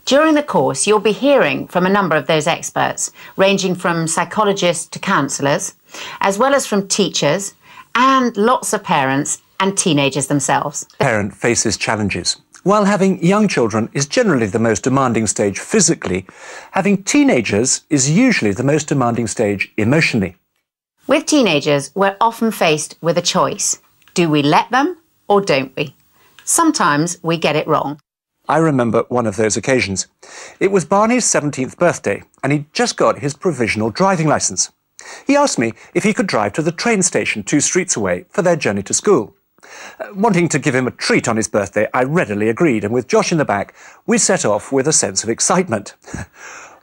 During the course, you'll be hearing from a number of those experts, ranging from psychologists to counsellors, as well as from teachers and lots of parents and teenagers themselves. Parent faces challenges. While having young children is generally the most demanding stage physically, having teenagers is usually the most demanding stage emotionally. With teenagers, we're often faced with a choice. Do we let them or don't we? Sometimes we get it wrong. I remember one of those occasions. It was Barney's 17th birthday, and he'd just got his provisional driving licence. He asked me if he could drive to the train station 2 streets away for their journey to school. Wanting to give him a treat on his birthday, I readily agreed, and with Josh in the back, we set off with a sense of excitement.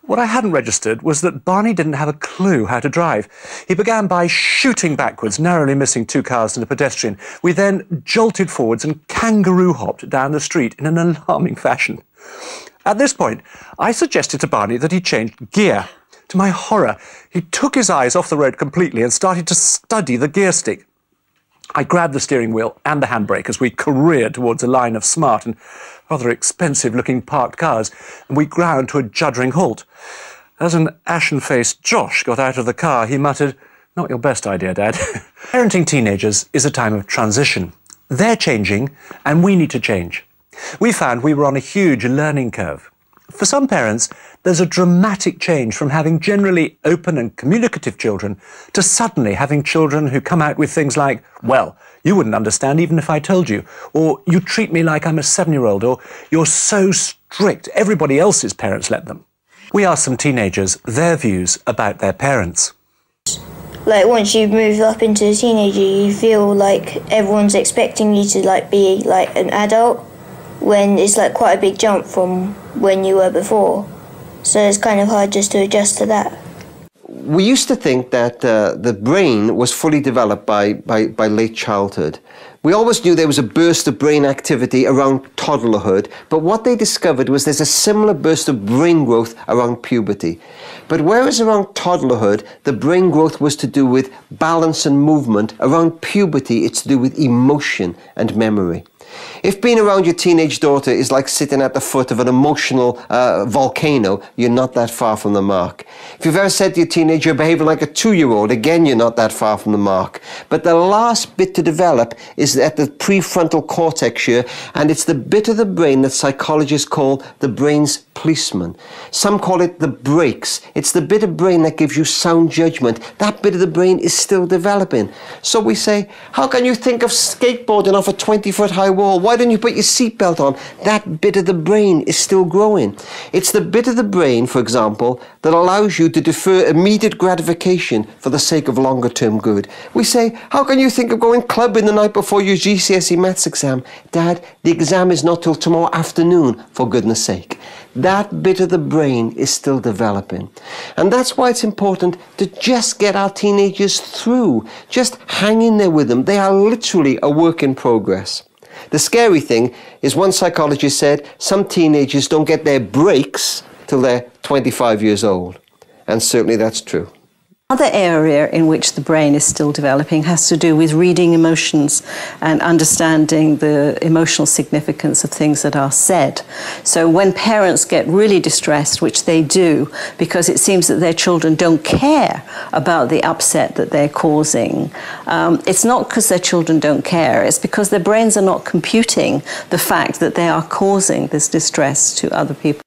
What I hadn't registered was that Barney didn't have a clue how to drive. He began by shooting backwards, narrowly missing 2 cars and a pedestrian. We then jolted forwards and kangaroo-hopped down the street in an alarming fashion. At this point, I suggested to Barney that he change gear. To my horror, he took his eyes off the road completely and started to study the gear stick. I grabbed the steering wheel and the handbrake as we careered towards a line of smart and rather expensive-looking parked cars, and we ground to a juddering halt. As an ashen-faced Josh got out of the car, he muttered, "Not your best idea, Dad." Parenting teenagers is a time of transition. They're changing, and we need to change. We found we were on a huge learning curve. For some parents, there's a dramatic change from having generally open and communicative children to suddenly having children who come out with things like, "Well, you wouldn't understand even if I told you," or "You treat me like I'm a 7-year-old," or "You're so strict, everybody else's parents let them." We asked some teenagers their views about their parents. Like, once you move up into a teenager, you feel like everyone's expecting you to be an adult, when it's quite a big jump from when you were before. So it's kind of hard just to adjust to that. We used to think that the brain was fully developed by late childhood. We always knew there was a burst of brain activity around toddlerhood, but what they discovered was there's a similar burst of brain growth around puberty. But whereas around toddlerhood, the brain growth was to do with balance and movement, around puberty, it's to do with emotion and memory. If being around your teenage daughter is like sitting at the foot of an emotional volcano, you're not that far from the mark. If you've ever said to your teenager, you're behaving like a 2-year-old, again, you're not that far from the mark. But the last bit to develop is at the prefrontal cortex here, and it's the bit of the brain that psychologists call the brain's policeman. Some call it the brakes. It's the bit of brain that gives you sound judgment. That bit of the brain is still developing. So we say, how can you think of skateboarding off a 20-foot high wall? Why don't you put your seatbelt on? That bit of the brain is still growing. It's the bit of the brain, for example, that allows you to defer immediate gratification for the sake of longer-term good. We say, how can you think of going clubbing the night before your GCSE maths exam? Dad, the exam is not till tomorrow afternoon, for goodness sake. That bit of the brain is still developing. And that's why it's important to just get our teenagers through. Just hang in there with them. They are literally a work in progress. The scary thing is, one psychologist said, some teenagers don't get their breaks till they're 25 years old. And certainly that's true. Another area in which the brain is still developing has to do with reading emotions and understanding the emotional significance of things that are said. So when parents get really distressed, which they do, because it seems that their children don't care about the upset that they're causing, it's not because their children don't care, it's because their brains are not computing the fact that they are causing this distress to other people.